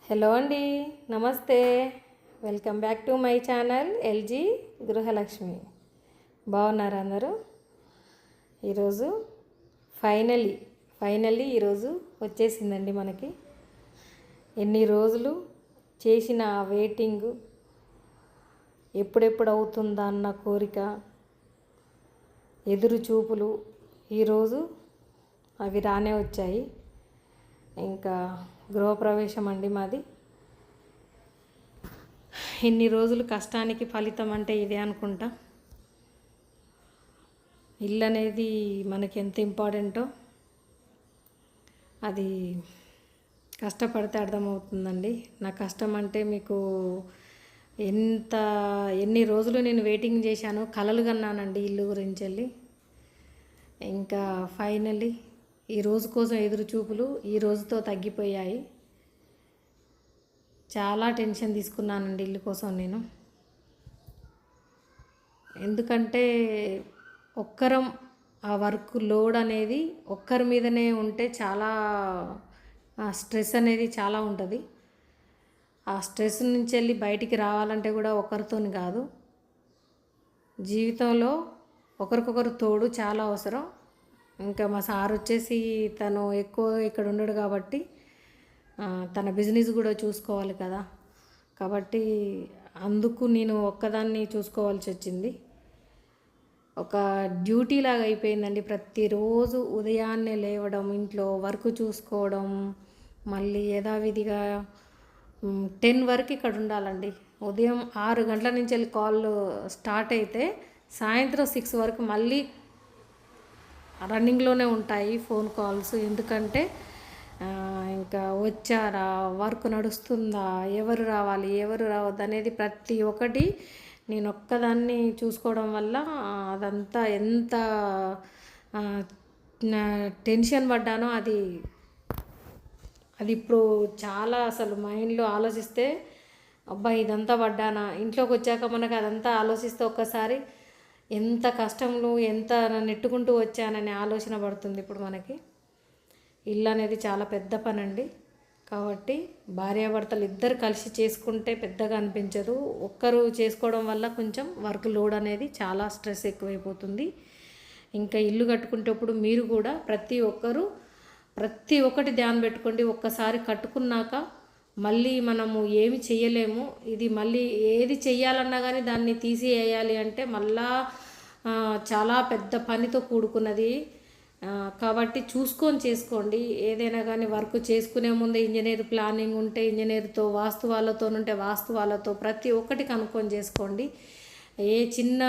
Hello అండి, నమస్తే. Welcome back to my channel LG Gruhalakshmi. బాగున్నారు అందరూ? ఈరోజు ఫైనల్లీ ఈరోజు వచ్చేసిందండి మనకి. ఎన్ని రోజులు చేసిన వెయిటింగ్, ఎప్పుడెప్పుడు అవుతుందా అన్న కోరిక, ఎదురు చూపులు ఈరోజు అవి రానే వచ్చాయి. ఇంకా గృహప్రవేశం అండి మాది. ఇన్ని రోజులు కష్టానికి ఫలితం అంటే ఇదే అనుకుంటా. ఇల్లు అనేది మనకి ఎంత ఇంపార్టెంటో అది కష్టపడితే అర్థమవుతుందండి. నా కష్టం అంటే మీకు ఎన్ని రోజులు నేను వెయిటింగ్ చేశాను, కలలు కన్నానండి ఇల్లు గురించి వెళ్ళి. ఇంకా ఫైనల్లీ ఈ రోజు కోసం ఎదురు చూపులు ఈ రోజుతో తగ్గిపోయాయి. చాలా టెన్షన్ తీసుకున్నానండి ఇల్లు కోసం నేను. ఎందుకంటే ఒక్కరం ఆ వర్క్ లోడ్ అనేది ఒక్కరి మీదనే ఉంటే చాలా స్ట్రెస్ అనేది చాలా ఉంటుంది. ఆ స్ట్రెస్ నుంచి వెళ్ళి బయటికి రావాలంటే కూడా ఒకరితోని కాదు, జీవితంలో ఒకరికొకరు తోడు చాలా అవసరం. ఇంకా మా సార్ వచ్చేసి తను ఎక్కువ ఇక్కడ ఉండడు కాబట్టి తన బిజినెస్ కూడా చూసుకోవాలి కదా. కాబట్టి అందుకు నేను ఒక్కదాన్ని చూసుకోవాల్సి వచ్చింది. ఒక డ్యూటీ లాగా అయిపోయిందండి. ప్రతిరోజు ఉదయాన్నే లేవడం, ఇంట్లో వర్క్ చూసుకోవడం, మళ్ళీ యథావిధిగా 10 వరకు ఇక్కడ ఉండాలండి. ఉదయం 6 గంటల నుంచి వెళ్ళి కాల్ స్టార్ట్ అయితే సాయంత్రం 6 వరకు మళ్ళీ రన్నింగ్లోనే ఉంటాయి ఫోన్ కాల్స్. ఎందుకంటే ఇంకా వచ్చారా, వర్క్ నడుస్తుందా, ఎవరు రావాలి ఎవరు రావద్దు అనేది ప్రతి ఒక్కటి నేను ఒక్కదాన్ని చూసుకోవడం వల్ల అదంతా ఎంత టెన్షన్ పడ్డానో అది ఇప్పుడు చాలా అసలు మైండ్లో ఆలోచిస్తే అబ్బా ఇదంతా పడ్డానా. ఇంట్లోకి వచ్చాక మనకు అదంతా ఆలోచిస్తే ఒక్కసారి ఎంత కష్టంలో ఎంత నెట్టుకుంటూ వచ్చాననే ఆలోచన పడుతుంది ఇప్పుడు మనకి. ఇల్లు అనేది చాలా పెద్ద పని అండి. కాబట్టి భార్యాభర్తలు ఇద్దరు కలిసి చేసుకుంటే పెద్దగా అనిపించదు. ఒక్కరు చేసుకోవడం వల్ల కొంచెం వర్క్ లోడ్ అనేది చాలా స్ట్రెస్ ఎక్కువైపోతుంది. ఇంకా ఇల్లు కట్టుకునేటప్పుడు మీరు కూడా ప్రతి ఒక్కటి ధ్యానం పెట్టుకోండి. ఒక్కసారి కట్టుకున్నాక మళ్ళీ మనము ఏమి చెయ్యలేము. ఇది మళ్ళీ ఏది చెయ్యాలన్నా కానీ దాన్ని తీసేయాలి అంటే మళ్ళా చాలా పెద్ద పనితో కూడుకున్నది. కాబట్టి చూసుకొని చేసుకోండి. ఏదైనా కానీ వర్క్ చేసుకునే ముందే ఇంజనీర్ ప్లానింగ్ ఉంటే ఇంజనీర్తో, వాస్తు వాళ్ళతో ఉంటే వాస్తు వాళ్ళతో ప్రతి ఒక్కటి కనుక్కొని చేసుకోండి. ఏ చిన్న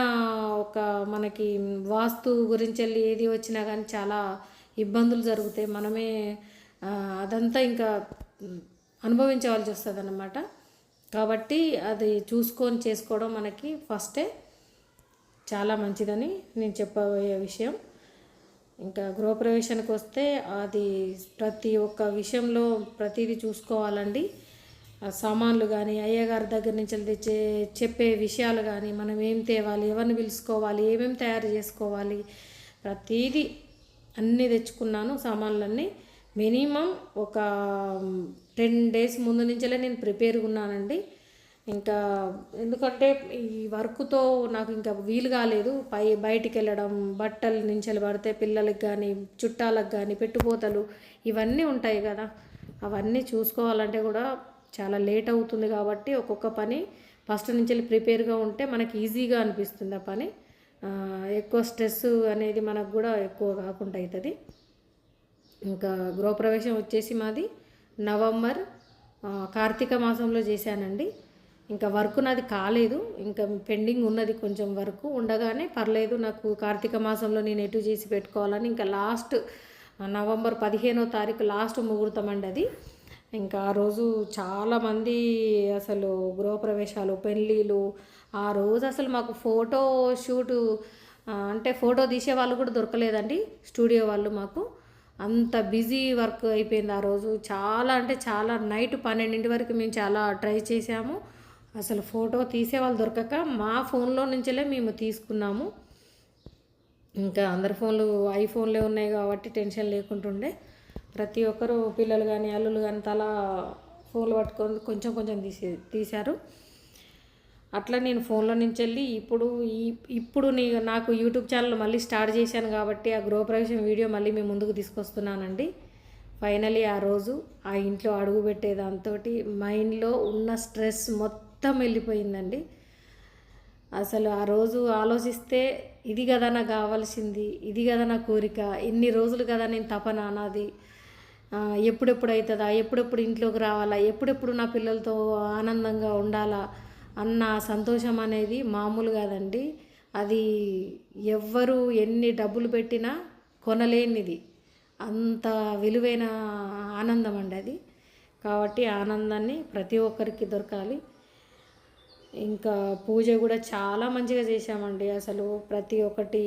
ఒక మనకి వాస్తు గురించి వెళ్ళి ఏది వచ్చినా కానీ చాలా ఇబ్బందులు జరుగుతాయి. మనమే అదంతా ఇంకా అనుభవించవలసి వస్తుంది అన్నమాట. కాబట్టి అది చూసుకొని చేసుకోవడం మనకి ఫస్టే చాలా మంచిదని నేను చెప్పబోయే విషయం. ఇంకా గృహప్రవేశానికి వస్తే అది ప్రతి ఒక్క విషయంలో ప్రతిదీ చూసుకోవాలండి. సామాన్లు కానీ, అయ్యగారి దగ్గర నుంచి చెప్పే విషయాలు కానీ, మనం ఏం తేవాలి, ఎవరిని పిలుచుకోవాలి, ఏమేమి తయారు చేసుకోవాలి, ప్రతిదీ అన్నీ తెచ్చుకున్నాను. సామాన్లన్నీ మినిమం ఒక 10 days ముందు నుంచే నేను ప్రిపేర్గా ఉన్నానండి. ఇంకా ఎందుకంటే ఈ వర్క్తో నాకు ఇంకా వీలు కాలేదు. బయటికి వెళ్ళడం, బట్టలు నుంచి పడితే పిల్లలకి కానీ, చుట్టాలకు కానీ, పెట్టుపోతలు ఇవన్నీ ఉంటాయి కదా. అవన్నీ చూసుకోవాలంటే కూడా చాలా లేట్ అవుతుంది. కాబట్టి ఒక్కొక్క పని ఫస్ట్ నుంచి ప్రిపేర్గా ఉంటే మనకి ఈజీగా అనిపిస్తుంది. ఆ పని ఎక్కువ స్ట్రెస్ అనేది మనకు కూడా ఎక్కువ కాకుండా అవుతుంది. ఇంకా గృహప్రవేశం వచ్చేసి మాది నవంబర్ కార్తీక మాసంలో చేశానండి. ఇంకా వర్క్ నాది కాలేదు, ఇంకా పెండింగ్ ఉన్నది కొంచెం వర్క్ ఉండగానే పర్లేదు నాకు కార్తీక మాసంలో నేను ఎటు చేసి పెట్టుకోవాలని ఇంకా లాస్ట్ నవంబర్ 15వ తారీఖు లాస్ట్ ముహూర్తం అండి అది. ఇంకా ఆ రోజు చాలామంది అసలు గృహప్రవేశాలు, పెళ్ళిళ్ళు. ఆ రోజు అసలు మాకు ఫోటో షూటు అంటే ఫోటో తీసే వాళ్ళు కూడా దొరకలేదండి. స్టూడియో వాళ్ళు మాకు అంత బిజీ వర్క్ అయిపోయింది ఆ రోజు. చాలా అంటే చాలా నైట్ 12 వరకు మేము చాలా ట్రై చేసాము. అసలు ఫోటో తీసే వాళ్ళు దొరకక మా ఫోన్లో నుంచే మేము తీసుకున్నాము. ఇంకా అందరి ఫోన్లు ఐఫోన్లే ఉన్నాయి కాబట్టి టెన్షన్ లేకుంటుండే. ప్రతి ఒక్కరు పిల్లలు కానీ అల్లులు కానీ తలా ఫోన్లు పట్టుకొని కొంచెం కొంచెం తీశారు. అట్లా నేను ఫోన్లో నుంచి వెళ్ళి ఇప్పుడు నాకు యూట్యూబ్ ఛానల్ మళ్ళీ స్టార్ట్ చేశాను కాబట్టి ఆ గృహప్రవేశం వీడియో మళ్ళీ మేము ముందుకు తీసుకొస్తున్నానండి. ఫైనలీ ఆ రోజు ఆ ఇంట్లో అడుగు పెట్టేదాంతో మైండ్లో ఉన్న స్ట్రెస్ మొత్తం వెళ్ళిపోయిందండి. అసలు ఆ రోజు ఆలోచిస్తే ఇది కదా నాకు కావాల్సింది, ఇది కదా నా కోరిక, ఇన్ని రోజులు కదా నేను తపన నాది, ఎప్పుడెప్పుడు అవుతుందా, ఎప్పుడెప్పుడు ఇంట్లోకి రావాలా, ఎప్పుడెప్పుడు నా పిల్లలతో ఆనందంగా ఉండాలా అన్న సంతోషం అనేది మామూలు కాదండి. అది ఎవ్వరు ఎన్ని డబ్బులు పెట్టినా కొనలేనిది, అంత విలువైన ఆనందం అండి అది. కాబట్టి ఆనందాన్ని ప్రతి ఒక్కరికి దొరకాలి. ఇంకా పూజ కూడా చాలా మంచిగా చేశామండి. అసలు ప్రతి ఒక్కటి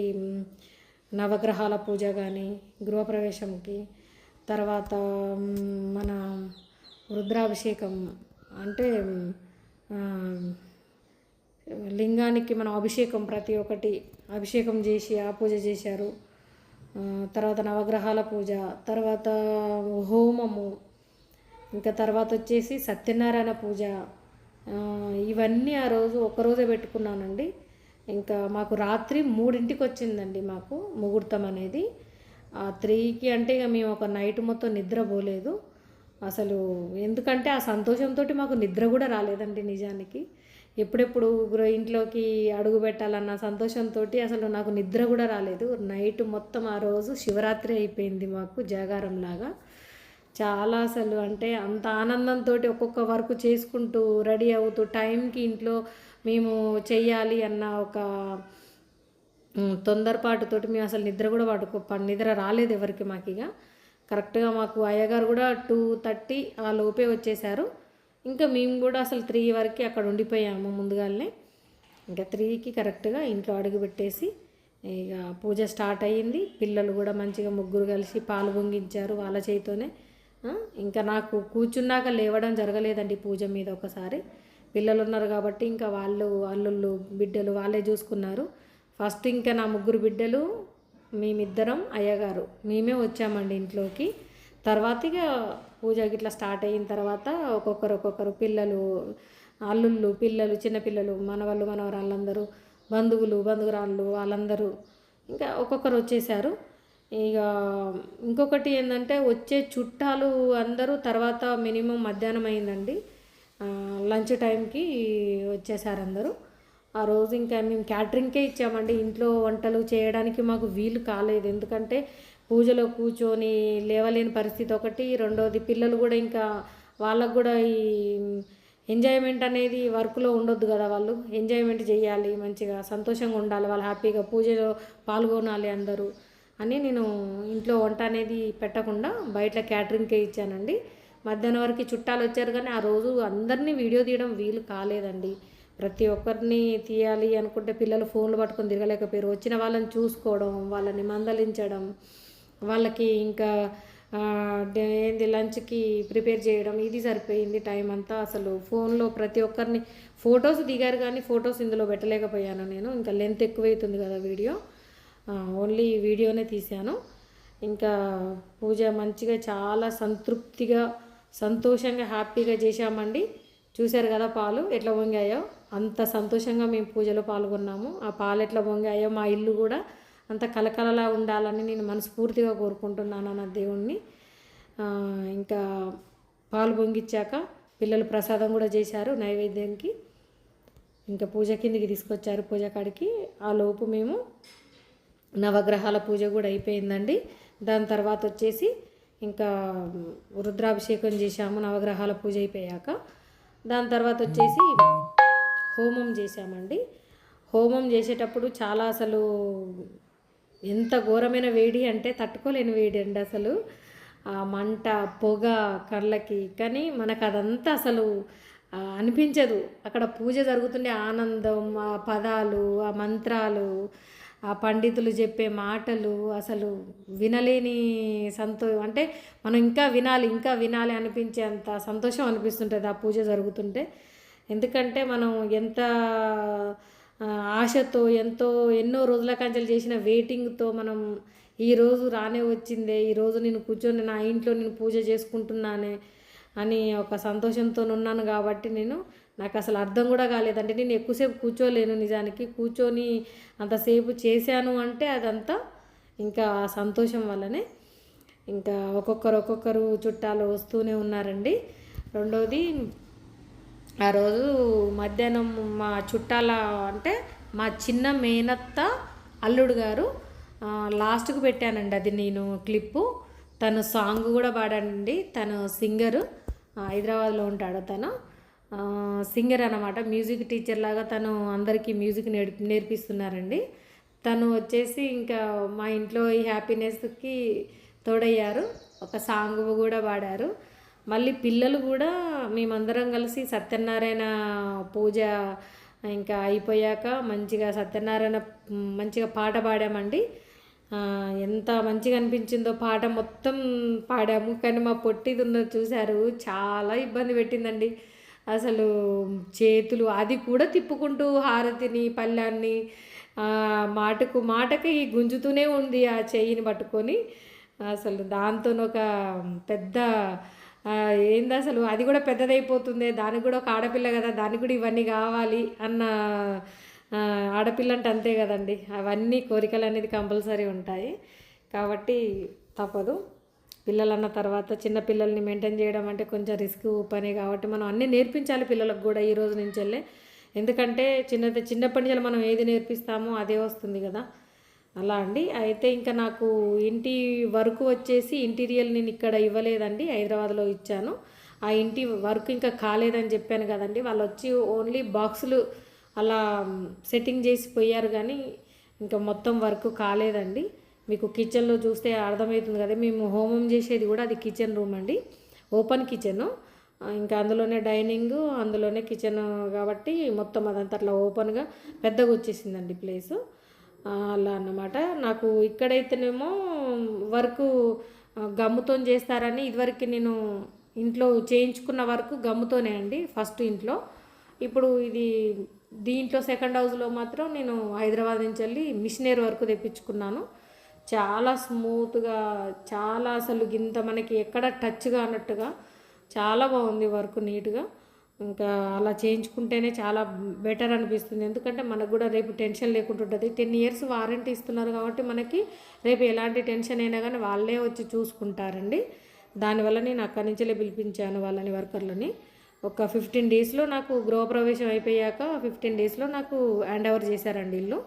నవగ్రహాల పూజ కానీ, గృహప్రవేశంకి తర్వాత మన రుద్రాభిషేకం అంటే లింగానికి మనం అభిషేకం ప్రతి ఒక్కటి అభిషేకం చేసి ఆ పూజ చేశారు. తర్వాత నవగ్రహాల పూజ, తర్వాత హోమము, ఇంకా తర్వాత వచ్చేసి సత్యనారాయణ పూజ, ఇవన్నీ ఆ రోజు ఒక్కరోజే పెట్టుకున్నానండి. ఇంకా మాకు రాత్రి 3ంటికి వచ్చిందండి మాకు ముహూర్తం అనేది. 3కి అంటే ఇక మేము ఒక నైట్ మొత్తం నిద్రపోలేదు అసలు. ఎందుకంటే ఆ సంతోషంతో మాకు నిద్ర కూడా రాలేదండి నిజానికి. ఎప్పుడెప్పుడు ఇంట్లోకి అడుగు పెట్టాలన్న సంతోషంతో అసలు నాకు నిద్ర కూడా రాలేదు. నైట్ మొత్తం ఆ రోజు శివరాత్రి అయిపోయింది మాకు జాగారంలాగా. చాలా అసలు అంటే అంత ఆనందంతో ఒక్కొక్క వర్క్ చేసుకుంటూ రెడీ అవుతూ టైంకి ఇంట్లో మేము చెయ్యాలి అన్న ఒక తొందరపాటుతోటి మేము అసలు నిద్ర కూడా నిద్ర రాలేదు ఎవరికి. మాకు ఇక కరెక్ట్గా మాకు అయ్యగారు కూడా 2:30 ఆ లోపే వచ్చేసారు. ఇంకా మేము కూడా అసలు 3 వరకు అక్కడ ఉండిపోయాము ముందుగానే. ఇంకా 3కి కరెక్ట్గా ఇంట్లో అడుగు పెట్టేసి ఇక పూజ స్టార్ట్ అయ్యింది. పిల్లలు కూడా మంచిగా ముగ్గురు కలిసి పాలు పొంగించారు వాళ్ళ చేతితోనే. ఇంకా నాకు కూర్చున్నాక లేవడం జరగలేదండి పూజ మీద. ఒకసారి పిల్లలు ఉన్నారు కాబట్టి ఇంకా వాళ్ళు అల్లుళ్ళు బిడ్డలు వాళ్ళే చూసుకున్నారు. ఫస్ట్ ఇంకా నా ముగ్గురు బిడ్డలు, మేమిద్దరం, అయ్యగారు మేమే వచ్చామండి ఇంట్లోకి. తర్వాత ఇక పూజ గిట్లా స్టార్ట్ అయిన తర్వాత ఒక్కొక్కరు పిల్లలు, అల్లుళ్ళు, పిల్లలు, చిన్నపిల్లలు, మనవాళ్ళు మనవరాళ్ళందరూ, బంధువురాళ్ళు వాళ్ళందరూ ఇంకా ఒక్కొక్కరు వచ్చేసారు. ఇక ఇంకొకటి ఏంటంటే వచ్చే చుట్టాలు అందరూ తర్వాత మినిమం మధ్యాహ్నం అయిందండి, లంచ్ టైంకి వచ్చేసారు అందరూ. ఆ రోజు ఇంకా మేము క్యాటరింగ్కే ఇచ్చామండి. ఇంట్లో వంటలు చేయడానికి మాకు వీలు కాలేదు. ఎందుకంటే పూజలో కూర్చొని లేవలేని పరిస్థితి ఒకటి, రెండోది పిల్లలు కూడా ఇంకా వాళ్ళకు కూడా ఈ ఎంజాయ్మెంట్ అనేది వర్క్లో ఉండొద్దు కదా. వాళ్ళు ఎంజాయ్మెంట్ చేయాలి, మంచిగా సంతోషంగా ఉండాలి, వాళ్ళు హ్యాపీగా పూజలో పాల్గొనాలి అందరూ అని నేను ఇంట్లో వంట అనేది పెట్టకుండా బయట క్యాటరింగ్కే ఇచ్చానండి. మధ్యాహ్నం వరకు చుట్టాలు వచ్చారు కానీ ఆ రోజు అందరినీ వీడియో తీయడం వీలు కాలేదండి. ప్రతి ఒక్కరిని తీయాలి అనుకుంటే పిల్లలు ఫోన్లు పట్టుకొని తిరగలేకపోయారు. వచ్చిన వాళ్ళని చూసుకోవడం, వాళ్ళని మందలించడం, వాళ్ళకి ఇంకా లంచ్కి ప్రిపేర్ చేయడం, ఇది సరిపోయింది టైం అంతా. అసలు ఫోన్లో ప్రతి ఒక్కరిని ఫొటోస్ దిగారు కానీ ఫొటోస్ ఇందులో పెట్టలేకపోయాను నేను. ఇంకా లెంత్ ఎక్కువైతుంది కదా వీడియో, ఓన్లీ వీడియోనే తీశాను. ఇంకా పూజ మంచిగా చాలా సంతృప్తిగా సంతోషంగా హ్యాపీగా చేశామండి. చూశారు కదా పాలు ఎట్లా పొంగాయో, అంత సంతోషంగా మేము పూజలో పాల్గొన్నాము. ఆ పాలు ఎట్లా పొంగాయో మా ఇల్లు కూడా అంత కలకలలా ఉండాలని నేను మనస్ఫూర్తిగా కోరుకుంటున్నాను నా దేవుణ్ణి. ఇంకా పాలు పొంగిచ్చాక పిల్లలు ప్రసాదం కూడా చేశారు నైవేద్యంకి. ఇంకా పూజ కిందికి తీసుకొచ్చారు పూజ కాడికి. ఆ లోపు మేము నవగ్రహాల పూజ కూడా అయిపోయిందండి. దాని తర్వాత వచ్చేసి ఇంకా రుద్రాభిషేకం చేశాము నవగ్రహాల పూజ అయిపోయాక. దాని తర్వాత వచ్చేసి హోమం చేశామండి. హోమం చేసేటప్పుడు చాలా అసలు ఎంత ఘోరమైన వేడి అంటే తట్టుకోలేని వేడి అండి అసలు. ఆ మంట, పొగ కళ్ళకి, కానీ మనకు అదంతా అసలు అనిపించదు. అక్కడ పూజ జరుగుతుండే ఆనందం, ఆ పదాలు, ఆ మంత్రాలు, ఆ పండితులు చెప్పే మాటలు అసలు వినలేని అంటే మనం ఇంకా వినాలి అనిపించేంత సంతోషం అనిపిస్తుంటుంది ఆ పూజ జరుగుతుంటే. ఎందుకంటే మనం ఎంత ఆశతో ఎన్నో రోజుల కంచెలు చేసిన వెయిటింగ్తో మనం ఈరోజు రానే వచ్చిందే, ఈరోజు నేను కూర్చొని నా ఇంట్లో నేను పూజ చేసుకుంటున్నానే అని ఒక సంతోషంతో ఉన్నాను కాబట్టి నాకు అసలు అర్థం కూడా కాలేదంటే నేను ఎక్కువసేపు కూర్చోలేను. నిజానికి కూర్చొని అంతసేపు చేశాను అంటే అదంతా ఇంకా సంతోషం వల్లనే. ఇంకా ఒక్కొక్కరు చుట్టాలు వస్తూనే ఉన్నారండి. రెండోది ఆ రోజు మధ్యాహ్నం మా చుట్టాల అంటే మా చిన్న మేనత్త అల్లుడు గారు లాస్ట్కు పెట్టానండి అది నేను క్లిప్పు. తను సాంగ్ కూడా పాడానండి. తను సింగరు, హైదరాబాద్లో ఉంటాడు. తను సింగర్ అన్నమాట, మ్యూజిక్ టీచర్ లాగా తను అందరికీ మ్యూజిక్ నేర్పిస్తున్నారండి. తను వచ్చేసి ఇంకా మా ఇంట్లో ఈ హ్యాపీనెస్కి తోడయ్యారు. ఒక సాంగ్ కూడా పాడారు. మళ్ళీ పిల్లలు కూడా మేమందరం కలిసి సత్యనారాయణ పూజ ఇంకా అయిపోయాక మంచిగా సత్యనారాయణ మంచిగా పాట పాడామండి. ఎంత మంచిగా అనిపించిందో పాట మొత్తం పాడాము. కానీ మా పొట్టిది ఉన్నది చూశారు, చాలా ఇబ్బంది పెట్టిందండి. అసలు చేతులు అది కూడా తిప్పుకుంటూ హారతిని పళ్ళాన్ని మాటకి గుంజుతూనే ఉంది ఆ చెయ్యిని పట్టుకొని. అసలు దాంతో ఒక పెద్ద ఏంది అసలు అది కూడా పెద్దదైపోతుంది, దానికి కూడా ఒక ఆడపిల్ల కదా, దానికి కూడా ఇవన్నీ కావాలి అన్న ఆడపిల్ల అంటే అంతే కదండి. అవన్నీ కోరికలు అనేది కంపల్సరీ ఉంటాయి కాబట్టి తప్పదు. పిల్లలన్న తర్వాత చిన్న పిల్లల్ని మెయింటైన్ చేయడం అంటే కొంచెం రిస్క్ పని కాబట్టి మనం అన్నీ నేర్పించాలి పిల్లలకు కూడా ఈ రోజు నుంచి వెళ్ళే. ఎందుకంటే చిన్నప్పటి నుంచి మనం ఏది నేర్పిస్తామో అదే వస్తుంది కదా, అలా అండి. అయితే ఇంకా నాకు ఇంటి వర్క్ వచ్చేసి ఇంటీరియల్ నేను ఇక్కడ ఇవ్వలేదండి, హైదరాబాద్లో ఇచ్చాను. ఆ ఇంటి వర్క్ ఇంకా కాలేదని చెప్పాను కదండి. వాళ్ళు వచ్చి ఓన్లీ బాక్సులు అలా సెట్టింగ్ చేసి పోయారు కానీ ఇంకా మొత్తం వర్క్ కాలేదండి. మీకు కిచెన్లో చూస్తే అర్థమవుతుంది కదా, మేము హోమం చేసేది కూడా అది కిచెన్ రూమ్ అండి, ఓపెన్ కిచెను. ఇంకా అందులోనే డైనింగ్, అందులోనే కిచెన్ కాబట్టి మొత్తం అదంతా అట్లా ఓపెన్గా పెద్దగా వచ్చేసిందండి ప్లేసు. అలా అన్నమాట. నాకు ఇక్కడైతేనేమో వర్క్ గమ్ముతో చేస్తారని ఇదివరకు నేను ఇంట్లో చేయించుకున్న వర్క్ గమ్ముతోనే అండి ఫస్ట్ ఇంట్లో. ఇప్పుడు దీంట్లో సెకండ్ హౌస్లో మాత్రం నేను హైదరాబాద్ నుంచి వెళ్ళి మిషనరీ వర్క్ తెప్పించుకున్నాను. చాలా స్మూత్గా, చాలా అసలు గింత మనకి ఎక్కడ టచ్గా అన్నట్టుగా చాలా బాగుంది వర్క్, నీట్గా. ఇంకా అలా చేయించుకుంటేనే చాలా బెటర్ అనిపిస్తుంది. ఎందుకంటే మనకు కూడా రేపు టెన్షన్ లేకుండా ఉంటుంది. 10 years వారంటీ ఇస్తున్నారు కాబట్టి మనకి రేపు ఎలాంటి టెన్షన్ అయినా కానీ వాళ్ళే వచ్చి చూసుకుంటారండి. దానివల్ల నేను అక్కడి నుంచే పిలిపించాను వాళ్ళని, వర్కర్లని. ఒక 15 daysలో నాకు గృహప్రవేశం అయిపోయాక 15 daysలో నాకు హ్యాండ్ ఓవర్ చేశారండి ఇల్లు.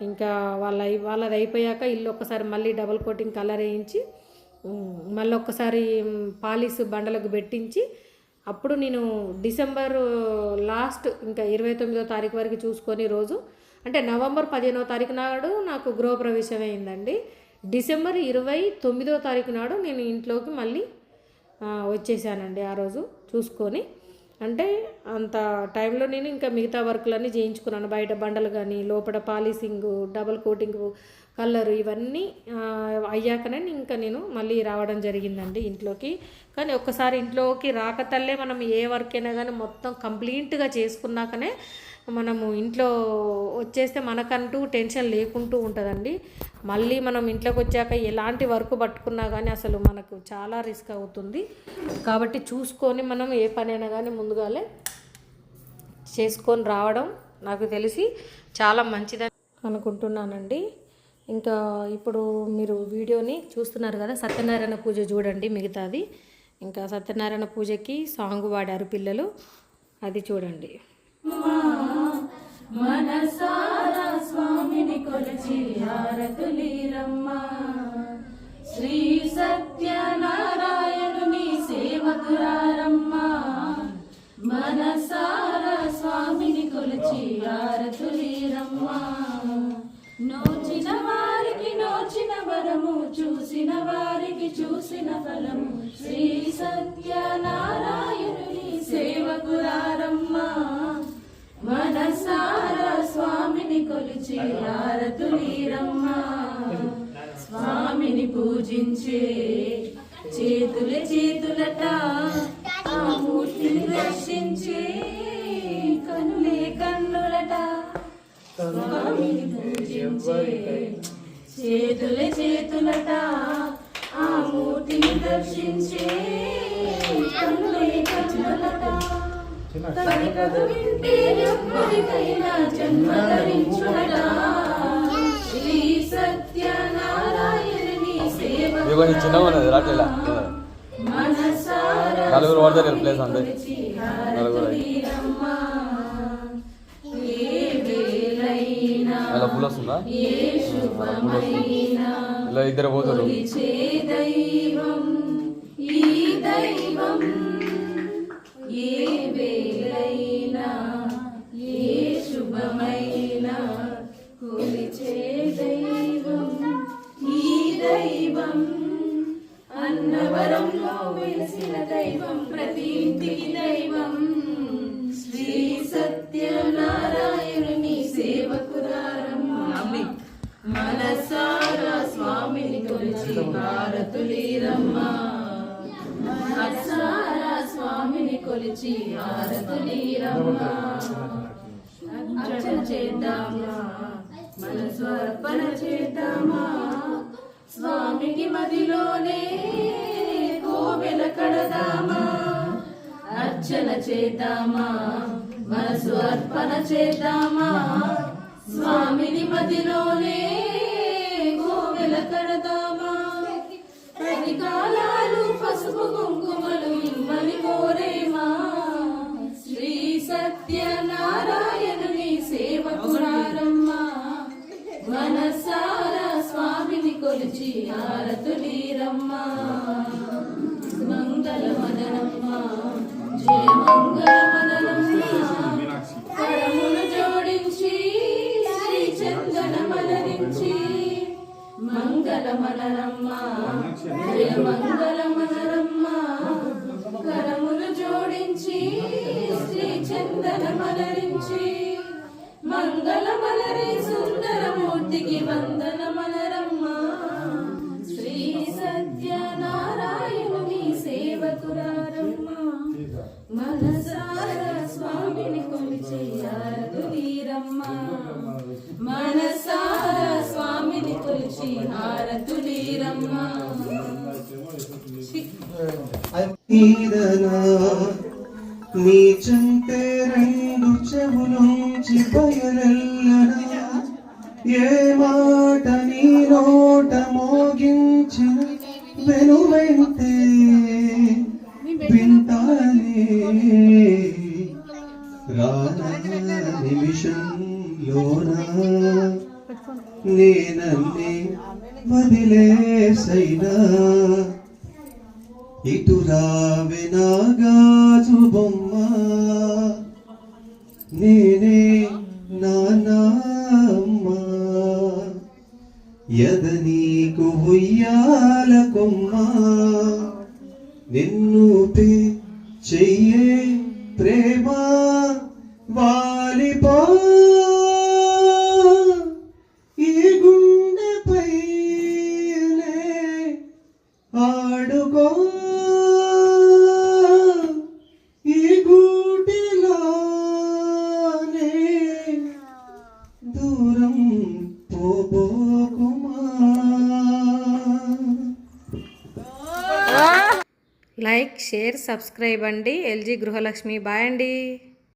ఇంకా వాళ్ళది అయిపోయాక ఇల్లు ఒక్కసారి మళ్ళీ డబల్ కోటింగ్ కలర్ వేయించి మళ్ళీ ఒక్కసారి పాలిష్ బండలకు పెట్టించి అప్పుడు నేను డిసెంబర్ లాస్ట్ ఇంకా 29వ తారీఖు వరకు చూసుకొని రోజు అంటే నవంబర్ 15వ తారీఖు నాడు నాకు గృహప్రవేశం అయిందండి. డిసెంబర్ 29వ తారీఖు నాడు నేను ఇంట్లోకి మళ్ళీ వచ్చేసానండి ఆ రోజు చూసుకొని. అంటే అంత టైంలో నేను ఇంకా మిగతా వర్క్లన్నీ చేయించుకున్నాను. బయట బండలు కానీ, లోపల పాలిషింగు, డబల్ కోటింగు, కలరు ఇవన్నీ అయ్యాకనే ఇంకా నేను మళ్ళీ రావడం జరిగిందండి ఇంట్లోకి. కానీ ఒక్కసారి ఇంట్లోకి రాకతల్లే మనం ఏ వర్క్ అయినా కానీ మొత్తం కంప్లీట్గా చేసుకున్నాకనే మనము ఇంట్లో వచ్చేస్తే మనకంటూ టెన్షన్ లేకుంటూ ఉంటుందండి. మళ్ళీ మనం ఇంట్లోకి వచ్చాక ఎలాంటి వర్క్ పట్టుకున్నా కానీ అసలు మనకు చాలా రిస్క్ అవుతుంది. కాబట్టి చూసుకొని మనం ఏ పనైనా కానీ ముందుగానే చేసుకొని రావడం నాకు తెలిసి చాలా మంచిదని అనుకుంటున్నానండి. ఇంకా ఇప్పుడు మీరు వీడియోని చూస్తున్నారు కదా, సత్యనారాయణ పూజ చూడండి మిగతాది. ఇంకా సత్యనారాయణ పూజకి సాంగ్ పాడారు పిల్లలు, అది చూడండి. మనసారా స్వామిని కొలిచి హారతులీరమ్మా, శ్రీ సత్యనారాయణుని సేవకురారమ్మా. మనసారా స్వామిని కొలిచి హారతులీరమ్మా, నోచిన వారికి నోచిన వరము, చూసిన వారికి చూసిన ఫలము, శ్రీ సత్యనారాయణుని సేవకురారమ్మా. మనసారా స్వామిని కొలిచి హారతులీరమ్మా, స్వామిని పూజించే చేతులట, ఆ మూర్తిని దర్శించే కనులే కన్నులట. స్వామిని పూజించే చేతులట, ఆ మూర్తిని దర్శించే కన్నులే కన్నులట పలికదు వింటే ఎవ్వరికైనా జన్మ ధరించునట శ్రీ సత్యనారాయణుని సేవ చిన్నగా ఉన్నది రాట్లేలా మనసారా నలుగురు పడతారు ప్లేస్ అంతే నలుగురు అలా పూలు వస్తుందా ఇలా ఇద్దరు పోతారు దైవం ఈ దైవం ఏ వేళైనా ఏ శుభమైనా కొలిచే దైవం ఈ దైవం అన్నవరంలో వెలిసిన దైవం ప్రతి ఇంటికి దైవం శ్రీ సత్యనారాయణుని సేవకురారమ్మ మనసారా స్వామిని కొలిచి హారతులీరమ్మ మనసారా స్వామిని కొలిచి హారతులీరమ్మ అర్చన చేద్దామా మనసు అర్పణ చేద్దామా స్వామికి మదిలోనే కోవెల కడదామా అర్చన చేద్దామా మనసు అర్పణ చేద్దామా స్వామిని మదిలోనే కోవెల కడదామా ప్రతి కాలాలు పసుపు కుంకుమలు ఇమ్మని కోరేమా శ్రీ సత్యనారాయణుని సేవకురారమ్మా మనసారా స్వామిని కొలిచి హారతులీరమ్మ మంగళమదనమ్మ జయ మంగళమదనమ్మ కరములు జోడించి శ్రీ చందనమలరించి మంగళమదనమ్మ జయ మంగళమదనమ్మ కరములు జోడించి శ్రీ చందనమలరించి మంగళమలరి సుందరమూర్తికి వందనమలరమ్మ శ్రీ సత్యనారాయణుని సేవకురారమ్మ మనసారా స్వామిని కొలిచి హారతులీరమ్మ మనసారా స్వామిని కొలిచి హారతులీరమ్మ నీ చంటే రెండు చెవులుంచి బయలెల్లనా ఏ మాట నీ నోట మోగించిన వెనువెంటే వింటానే రానా నిమిషంలోనా నేనన్నే వదిలేసైనా ఇటు రావే నా గాజు బొమ్మ నేనే నాన్నమ్మ ఎద నీకు ఉయ్యాల కొమ్మ నిన్ను చెయ్యే ప్రేమ వాలిపో ఈ గుండెపైనే ఆడుకో ఈ గూటిలోనే దూరం పోబోకుమా. లైక్ షేర్ సబ్స్క్రైబ్ అండి. ఎల్జీ గృహలక్ష్మి. బాయ్ అండి.